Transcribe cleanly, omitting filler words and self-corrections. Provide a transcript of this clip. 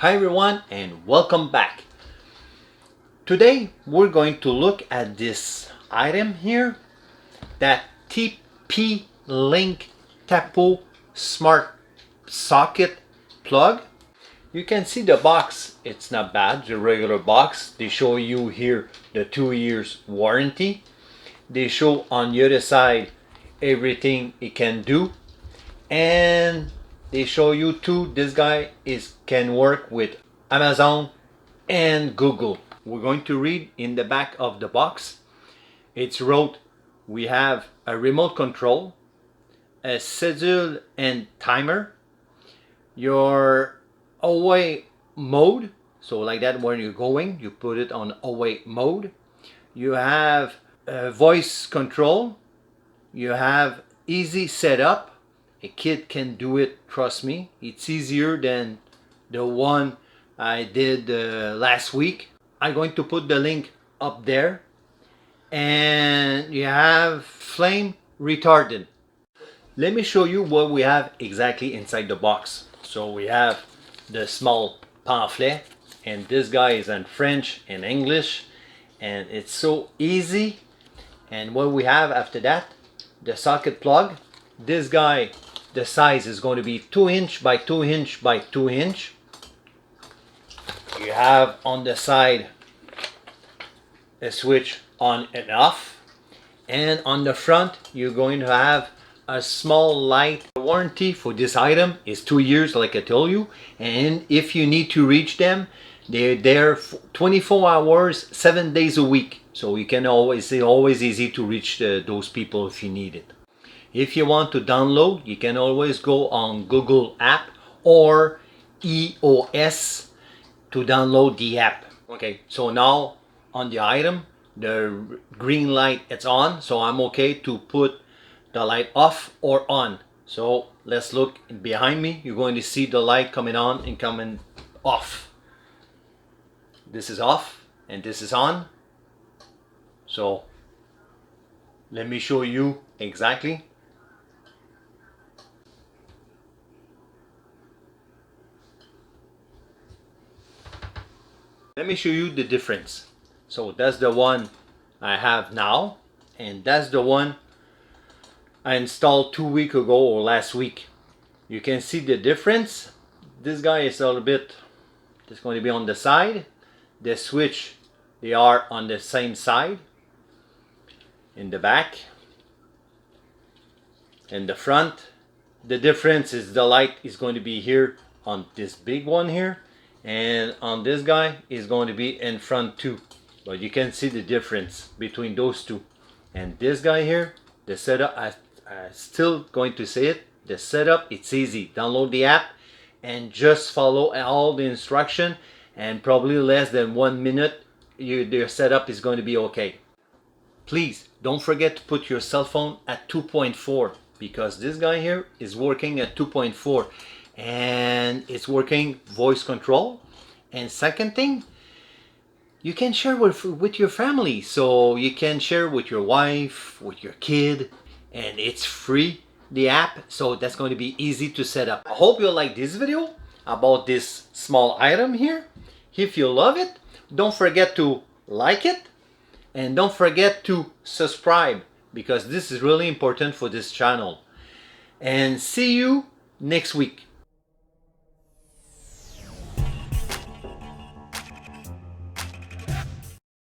Hi everyone and welcome back. Today we're going to look at this item here, that TP-Link Tapo Smart Socket Plug. You can see the box, it's not bad, the regular box. They show you here the 2 years warranty. They show on the other side everything it can do, and they show you too this guy can work with Amazon and Google. We're going to read in the back of the box. It's wrote, we have a remote control, a schedule and timer, your away mode, so like that when you're going you put it on away mode. You have voice control, you have easy setup. A kid can do it, trust me. It's easier than the one I did last week. I'm going to put the link up there. And you have flame retardant. Let me show you what we have exactly inside the box. So we have the small pamphlet, and this guy is in French and English, and it's so easy. And what we have after that, the socket plug. This guy, the size is going to be 2 inch by 2 inch by 2 inch. You have on the side a switch on and off, and on the front you're going to have a small light. The warranty for this item is 2 years, like I told you, and if you need to reach them, they're there 24 hours 7 days a week, so you can always easy to reach those people if you need it. If you want to download, you can always go on Google app or EOS to download the app. Okay, so now on the item, the green light it's on, so I'm okay to put the light off or on. So let's look behind me. You're going to see the light coming on and coming off. This is off and this is on. So let me show you exactly. Let me show you the difference. So that's the one I have now, and that's the one I installed 2 weeks ago or last week. You can see the difference. This guy is a little bit, it's going to be on the side. The switch, they are on the same side. In the back, in the front, the difference is the light is going to be here on this big one here, and on this guy is going to be in front too. But you can see the difference between those two. And this guy here, the setup, I still going to say it, the setup, it's easy. Download the app and just follow all the instruction, and probably less than 1 minute your setup is going to be okay. Please don't forget to put your cell phone at 2.4, because this guy here is working at 2.4 and it's working voice control. And second thing, you can share with your family, so you can share with your wife, with your kid, and it's free, the app, so that's going to be easy to set up. I hope you like this video about this small item here. If you love it, don't forget to like it, and don't forget to subscribe, because this is really important for this channel. And see you next week.